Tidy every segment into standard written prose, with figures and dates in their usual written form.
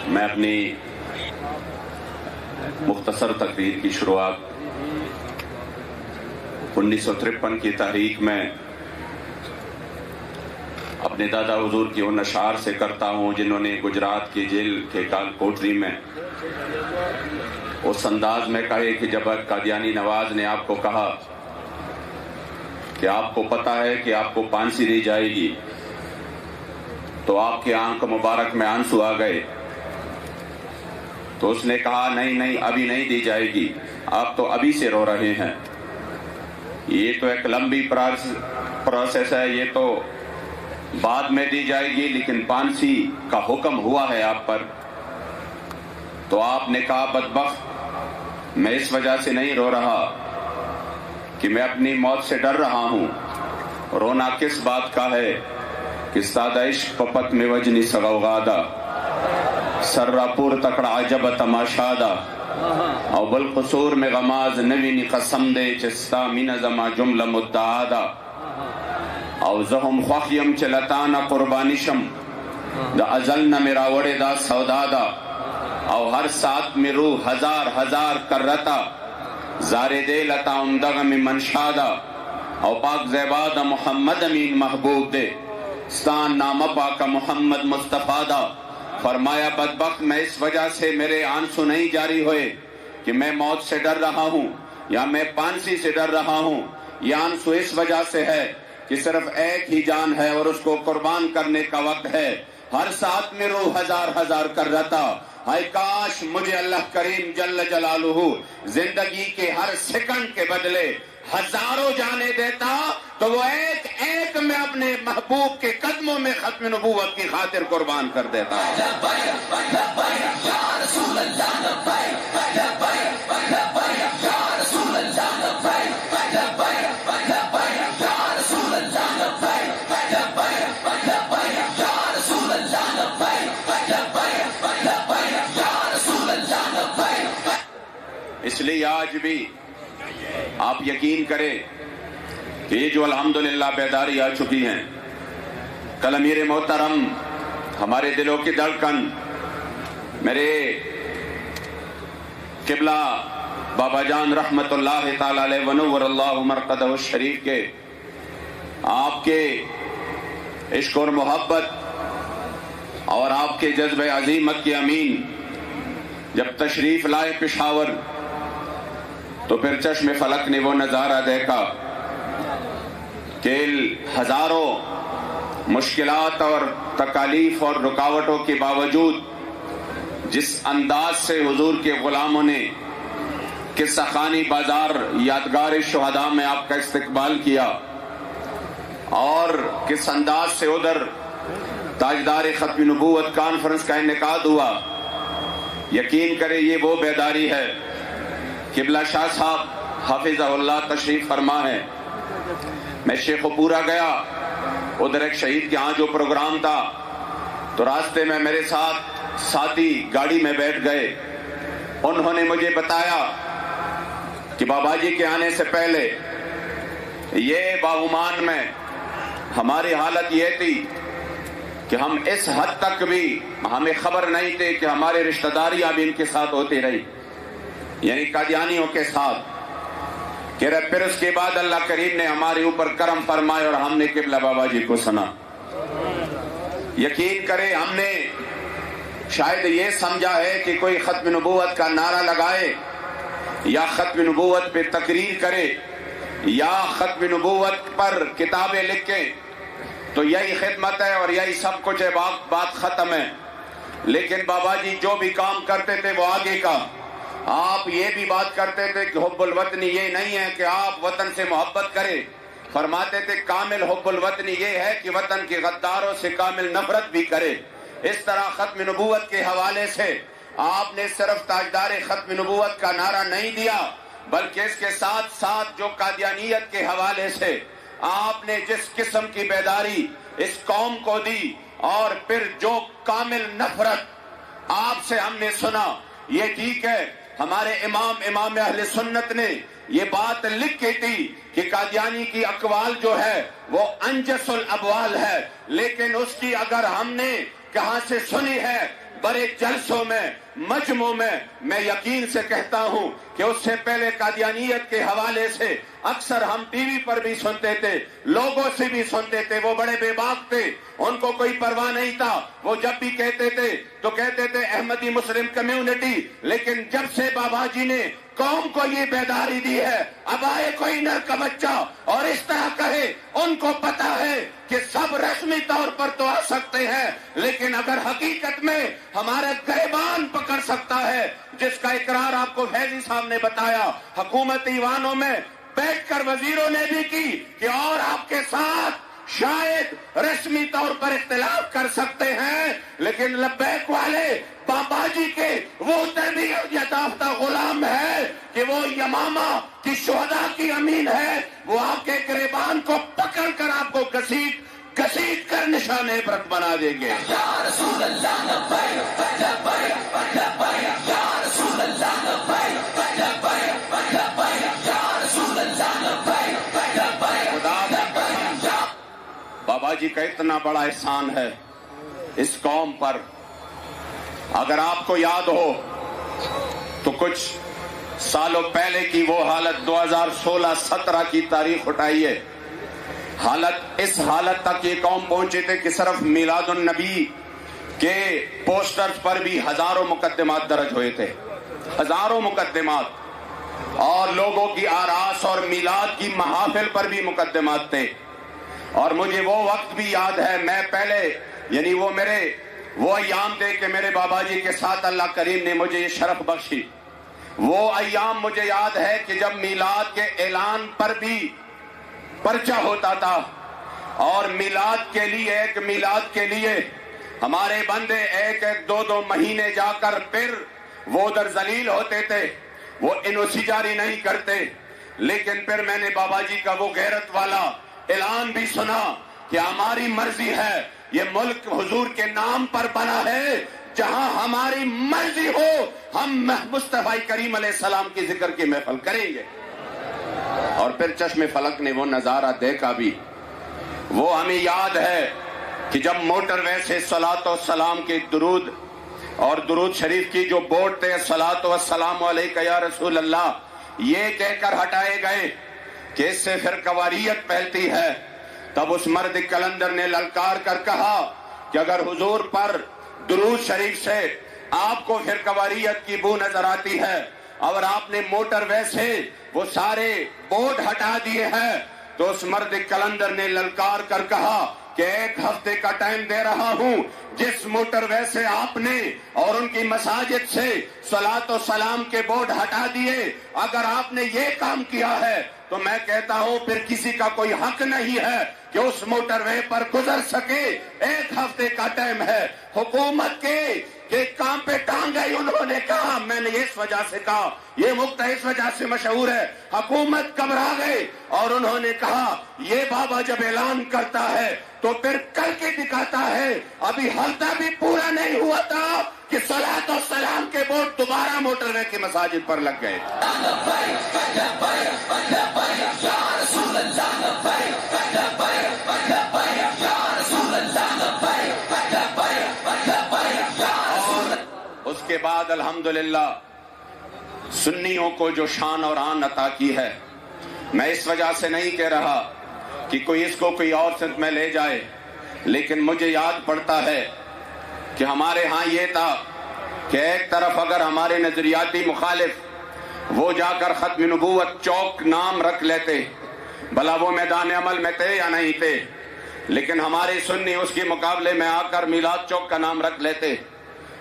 میں اپنی مختصر تقریر کی شروعات 1953 کی تحریک میں اپنے دادا حضور کی ان اشعار سے کرتا ہوں جنہوں نے گجرات کی جیل کے کال کوٹری میں اس انداز میں کہے کہ جب قادیانی نواز نے آپ کو کہا کہ آپ کو پتا ہے کہ آپ کو پھانسی دی جائے گی تو آپ کے آنکھ مبارک میں آنسو آ گئے، تو اس نے کہا نہیں ابھی نہیں دی جائے گی، آپ تو ابھی سے رو رہے ہیں، یہ تو ایک لمبی پروسیس ہے، یہ تو بعد میں دی جائے گی، لیکن پھانسی کا حکم ہوا ہے آپ پر۔ تو آپ نے کہا بدبخت، میں اس وجہ سے نہیں رو رہا کہ میں اپنی موت سے ڈر رہا ہوں، رونا کس بات کا ہے کہ سادہ عشق پپت میں وجنی سغوغادا سرہ پور تکڑا عجب تماشادا او بالقصور میں غماز نوینی قسم دے چستا مین زما جملہ مدعادا او زہم خوخیم چلتانا قربانیشم دا ازلنا میرا وڑے دا سودادا او ہر ساتھ میں روح ہزار کرتا زارے دے لتا اندغم منشادا او پاک زیبادہ محمد امین محبوب دے ستان نام پاک محمد مصطفیٰ دا۔ فرمایا بدبخت، میں اس وجہ سے میرے آنسو نہیں جاری ہوئے کہ میں موت سے ڈر رہا ہوں یا میں پھانسی سے ڈر رہا ہوں، یہ آنسو اس وجہ سے ہے کہ صرف ایک ہی جان ہے اور اس کو قربان کرنے کا وقت ہے۔ ہر ساتھ میں روح ہزار کر رہتا، ہائے کاش مجھے اللہ کریم جل جلالہ زندگی کے ہر سیکنڈ کے بدلے ہزاروں جانے دیتا تو وہ ایک میں اپنے محبوب کے قدموں میں ختم نبوت کی خاطر قربان کر دیتا۔ اس لیے آج بھی آپ یقین کریں کہ یہ جو الحمدللہ بیداری آ چکی ہیں، کل امیر محترم ہمارے دلوں کی دھڑکن میرے قبلہ بابا جان رحمت اللہ تعالی علیہ ونور اللہ مرقدہ الشریف کے آپ کے عشق اور محبت اور آپ کے جذبہ عظیمت کے امین جب تشریف لائے پشاور تو پھر چشم فلک نے وہ نظارہ دیکھا کہ ہزاروں مشکلات اور تکالیف اور رکاوٹوں کے باوجود جس انداز سے حضور کے غلاموں نے قصہ خانی بازار یادگار شہداء میں آپ کا استقبال کیا اور کس انداز سے ادھر تاجدار ختم نبوت کانفرنس کا انعقاد ہوا، یقین کرے یہ وہ بیداری ہے۔ قبلہ شاہ صاحب حافظہ اللہ تشریف فرما ہے، میں شیخ پورا گیا، ادھر ایک شہید کے ہاں جو پروگرام تھا تو راستے میں میرے ساتھ ساتھی گاڑی میں بیٹھ گئے، انہوں نے مجھے بتایا کہ بابا جی کے آنے سے پہلے یہ باغمان میں ہماری حالت یہ تھی کہ ہم اس حد تک بھی ہمیں خبر نہیں تھی کہ ہمارے رشتہ داریاں بھی ان کے ساتھ ہوتی رہی، یعنی قادیانیوں کے ساتھ، کہ پھر اس کے بعد اللہ کریم نے ہمارے اوپر کرم فرمائے اور ہم نے قبلہ بابا جی کو سنا۔ یقین کرے ہم نے شاید یہ سمجھا ہے کہ کوئی ختم نبوت کا نعرہ لگائے یا ختم نبوت پہ تقریر کرے یا ختم نبوت پر کتابیں لکھے تو یہی خدمت ہے اور یہی سب کچھ ہے، بات ختم ہے۔ لیکن بابا جی جو بھی کام کرتے تھے وہ آگے کا، آپ یہ بھی بات کرتے تھے کہ حب الوطنی یہ نہیں ہے کہ آپ وطن سے محبت کریں، فرماتے تھے کامل حب الوطنی یہ ہے کہ وطن کے غداروں سے کامل نفرت بھی کرے۔ اس طرح ختم نبوت کے حوالے سے آپ نے صرف تاجدار ختم نبوت کا نعرہ نہیں دیا بلکہ اس کے ساتھ ساتھ جو قادیانیت کے حوالے سے آپ نے جس قسم کی بیداری اس قوم کو دی اور پھر جو کامل نفرت آپ سے ہم نے سنا، یہ ٹھیک ہے ہمارے امام اہل سنت نے یہ بات لکھ کے تھی کہ قادیانی کی اقوال جو ہے وہ انجس الابوال ہے، لیکن اس کی اگر ہم نے کہاں سے سنی ہے؟ بڑے جلسوں میں، مجمعوں میں میں یقین سے کہتا ہوں کہ اس سے پہلے قادیانیت کے حوالے سے اکثر ہم ٹی وی پر بھی سنتے تھے، لوگوں سے بھی سنتے تھے، وہ بڑے بے باک تھے، ان کو کوئی پرواہ نہیں تھا، وہ جب بھی کہتے تھے تو کہتے تھے احمدی مسلم کمیونٹی۔ لیکن جب سے بابا جی نے قوم کو یہ بیداری دی ہے، اب آئے کوئی نر کا بچہ اور اس طرح کہے، ان کو پتا ہے کہ سب رسمی طور پر تو آ سکتے ہیں، لیکن اگر حقیقت میں ہمارا گریبان پکڑ سکتا ہے، جس کا اقرار آپ کو فیضی صاحب نے بتایا، حکومت ایوانوں میں بیٹھ کر وزیروں نے بھی کی کہ اور آپ کے ساتھ شاید رسمی طور پر اختلاف کر سکتے ہیں، لیکن لبیک والے بابا جی کے وہ تربیت یافتہ غلام ہے کہ وہ یمامہ کی شہداء کی امین ہے، وہ آپ کے گریبان کو پکڑ کر آپ کو گھسیٹ کر نشان عبرت بنا دیں گے۔ یا رسول اللہ لبیک لبیک لبیک، یا رسول اللہ لبیک لبیک لبیک، یا رسول اللہ لبیک لبیک۔ خدا کی بابا جی کا اتنا بڑا احسان ہے اس قوم پر۔ اگر آپ کو یاد ہو تو کچھ سالوں پہلے کی وہ حالت 2016-17 کی تاریخ اٹھائیے، اس حالت تک یہ قوم پہنچے تھے کہ صرف میلاد النبی کے پوسٹرز پر بھی ہزاروں مقدمات درج ہوئے تھے، ہزاروں مقدمات، اور لوگوں کی آراس اور میلاد کی محافل پر بھی مقدمات تھے۔ اور مجھے وہ وقت بھی یاد ہے، میں پہلے یعنی وہ ایام تھے کہ میرے بابا جی کے ساتھ اللہ کریم نے مجھے یہ شرف بخشی۔ وہ ایام مجھے یاد ہے کہ جب میلاد کے اعلان پر بھی پرچہ ہوتا تھا، اور میلاد کے لیے ہمارے بندے ایک دو مہینے جا کر پھر وہ ادھر ذلیل ہوتے تھے، وہ NOC جاری نہیں کرتے۔ لیکن پھر میں نے بابا جی کا وہ غیرت والا اعلان بھی سنا کہ ہماری مرضی ہے، یہ ملک حضور کے نام پر بنا ہے، جہاں ہماری مرضی ہو ہم مصطفیٰ کریم علیہ السلام کی ذکر کی محفل کریں گے۔ اور پھر چشم فلک نے وہ نظارہ دیکھا بھی۔ وہ ہمیں یاد ہے کہ جب موٹر وے سے صلاۃ و سلام کے درود اور درود شریف کی جو بورڈ تھے، صلاۃ و سلام علیک یا رسول اللہ، یہ کہہ کر ہٹائے گئے کہ اس سے فرقواریت پھیلتی ہے، تب اس مرد کلندر نے للکار کر کہا کہ اگر حضور پر درود شریف سے آپ کو فرقواریت کی بو نظر آتی ہے، اور آپ نے موٹر وے سے وہ سارے بورڈ ہٹا دیے ہیں، تو اس مرد کلندر نے للکار کر کہا کہ 1 ہفتے کا ٹائم دے رہا ہوں، جس موٹر وے سے آپ نے اور ان کی مساجد سے صلاۃ و سلام کے بورڈ ہٹا دیے، اگر آپ نے یہ کام کیا ہے تو میں کہتا ہوں پھر کسی کا کوئی حق نہیں ہے کہ اس موٹر وے پر گزر سکے۔ 1 ہفتے کا ٹائم ہے حکومت کے کام پہ ٹانگ گئی۔ انہوں نے کہا، میں نے اس وجہ سے کہا، یہ مقطع اس وجہ سے مشہور ہے، حکومت گھبرا گئے اور انہوں نے کہا یہ بابا جب اعلان کرتا ہے تو پھر کر کے دکھاتا ہے۔ ابھی ہفتہ بھی پورا نہیں ہوا تھا کہ صلاۃ و سلام کے بورڈ دوبارہ موٹر وے کی مساجد پر لگ گئے۔ اس کے بعد الحمدللہ سنیوں کو جو شان اور آن عطا کی ہے، میں اس وجہ سے نہیں کہہ رہا کہ کوئی اس کو کوئی اور سمت میں لے جائے، لیکن مجھے یاد پڑتا ہے کہ ہمارے ہاں یہ تھا کہ ایک طرف اگر ہمارے نظریاتی مخالف وہ جا کر ختم نبوت چوک نام رکھ لیتے، بھلا وہ میدان عمل میں تھے یا نہیں تھے، لیکن ہمارے سنی اس کے مقابلے میں آ کر میلاد چوک کا نام رکھ لیتے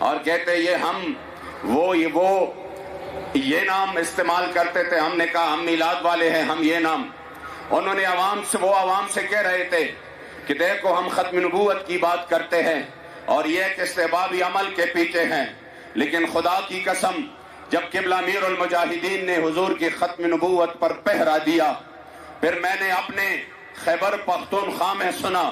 اور کہتے یہ ہم یہ نام استعمال کرتے تھے۔ ہم نے کہا ہم میلاد والے ہیں، ہم یہ نام، انہوں نے عوام سے کہہ رہے تھے کہ دیکھو ہم ختم نبوت کی بات کرتے ہیں اور یہ ایک استحبابی عمل کے پیچھے ہیں، لیکن خدا کی قسم جب قبلہ امیر المجاہدین نے حضور کی ختم نبوت پر پہرا دیا، پھر میں نے اپنے خیبر پختونخوا میں سنا،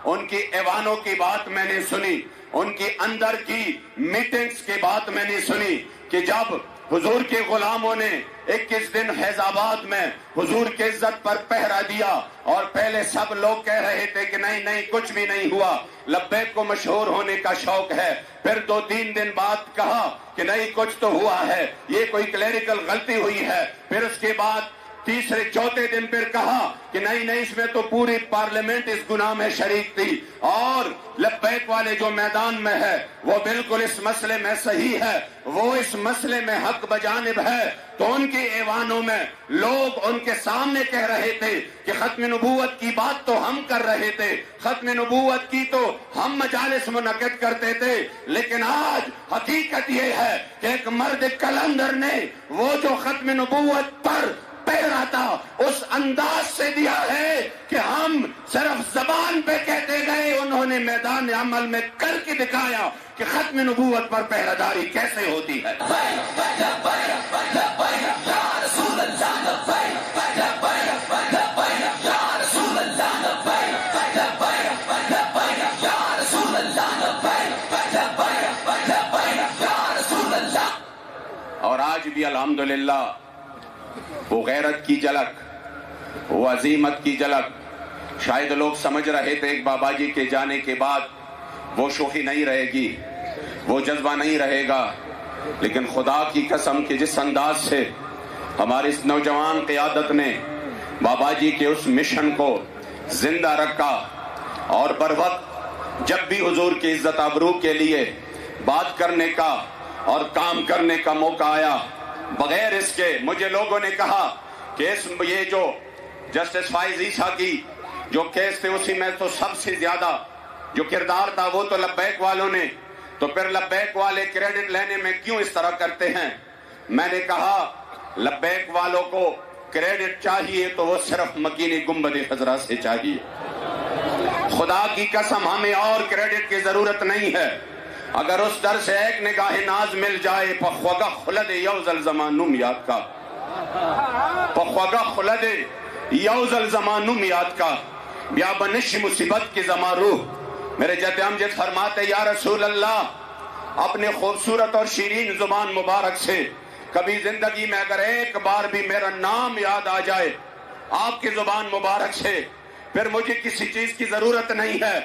ان کی ایوانوں کی بات میں نے سنی، ان کی اندر کی میٹنگز کی بات میں نے سنی کہ جب حضور کے غلاموں نے 21 دن حیض آباد میں حضور کے عزت پر پہرا دیا، اور پہلے سب لوگ کہہ رہے تھے کہ نہیں نہیں کچھ بھی نہیں ہوا، لبیک کو مشہور ہونے کا شوق ہے، پھر 2-3 دن بعد کہا کہ نہیں کچھ تو ہوا ہے، یہ کوئی کلیریکل غلطی ہوئی ہے، پھر اس کے بعد تیسرے چوتھے دن پھر کہا کہ نہیں نہیں اس میں تو پوری پارلیمنٹ اس گناہ میں شریک تھی، اور لبیک والے جو میدان میں ہے وہ بالکل اس مسئلے میں صحیح ہے، وہ اس مسئلے میں حق بجانب ہے۔ تو ان کے ایوانوں میں لوگ ان کے سامنے کہہ رہے تھے کہ ختم نبوت کی بات تو ہم کر رہے تھے، ختم نبوت کی تو ہم مجالس منعقد کرتے تھے، لیکن آج حقیقت یہ ہے کہ ایک مرد کلندر نے وہ جو ختم نبوت پر پہرا تھا اس انداز سے دیا ہے کہ ہم صرف زبان پہ کہتے گئے، انہوں نے میدان عمل میں کر کے دکھایا کہ ختم نبوت پر پہرہ داری کیسے ہوتی ہے۔ اور آج بھی الحمدللہ وہ غیرت کی جھلک، وہ عظیمت کی جھلک، شاید لوگ سمجھ رہے تھے ایک بابا جی کے جانے کے بعد وہ شوخی نہیں رہے گی، وہ جذبہ نہیں رہے گا، لیکن خدا کی قسم کہ جس انداز سے ہماری اس نوجوان قیادت نے بابا جی کے اس مشن کو زندہ رکھا، اور بر وقت جب بھی حضور کی عزت آبرو کے لیے بات کرنے کا اور کام کرنے کا موقع آیا، بغیر اس کے مجھے لوگوں نے کہا کہ یہ جو جسٹس فائز عیسیٰ کی جو کیس تھے اسی میں تو سب سے زیادہ جو کردار تھا وہ تو لبیک والوں نے، تو پھر لبیک والے کریڈٹ لینے میں کیوں اس طرح کرتے ہیں؟ میں نے کہا لبیک والوں کو کریڈٹ چاہیے تو وہ صرف مکینی گنبد خضرا سے چاہیے، خدا کی قسم ہمیں اور کریڈٹ کی ضرورت نہیں ہے۔ اگر اس در سے ایک نگاہ ناز مل جائے پخوگا خلد یوزل زمانم یاد کا، پخوگا خلد یوزل زمانم یاد کا، بیا بنش مصیبت کی زمارو۔ میرے جد امجد فرماتے یا رسول اللہ، اپنے خوبصورت اور شیرین زبان مبارک سے کبھی زندگی میں اگر ایک بار بھی میرا نام یاد آ جائے آپ کی زبان مبارک سے، پھر مجھے کسی چیز کی ضرورت نہیں ہے۔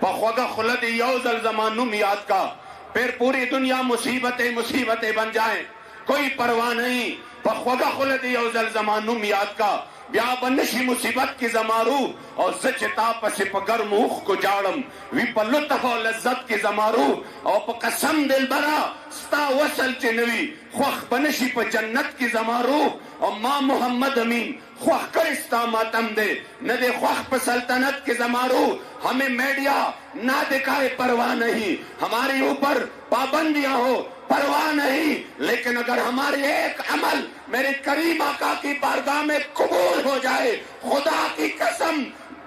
بخوگا خلد یوزل زمانم یاد کا، پھر پوری دنیا مصیبتیں بن جائیں کوئی پرواہ نہیں، بخوگا خلد یوزل زمانم یاد کا، بیا بنشی مصیبت کی زمارو، اور زچتا پس پگر موخ کو جاڑم وی پلطف و لذت کی زمارو، اور پا قسم دل برا ستا وصل چنوی خوخ بنشی پا جنت کی زمارو، اور ماں محمد امین خوخ کرستا ماتم دے ندے خوخ پا سلطنت کی زمارو۔ ہمیں میڈیا نہ دکھائے پرواہ نہیں، ہماری اوپر پابندیاں ہو پرواہ نہیں، لیکن اگر ہمارے ایک عمل میرے کریم آقا کی بارگاہ میں قبول ہو جائے، خدا کی قسم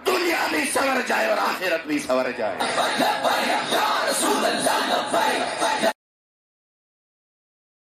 دنیا بھی سنور جائے اور آخرت بھی سنور جائے۔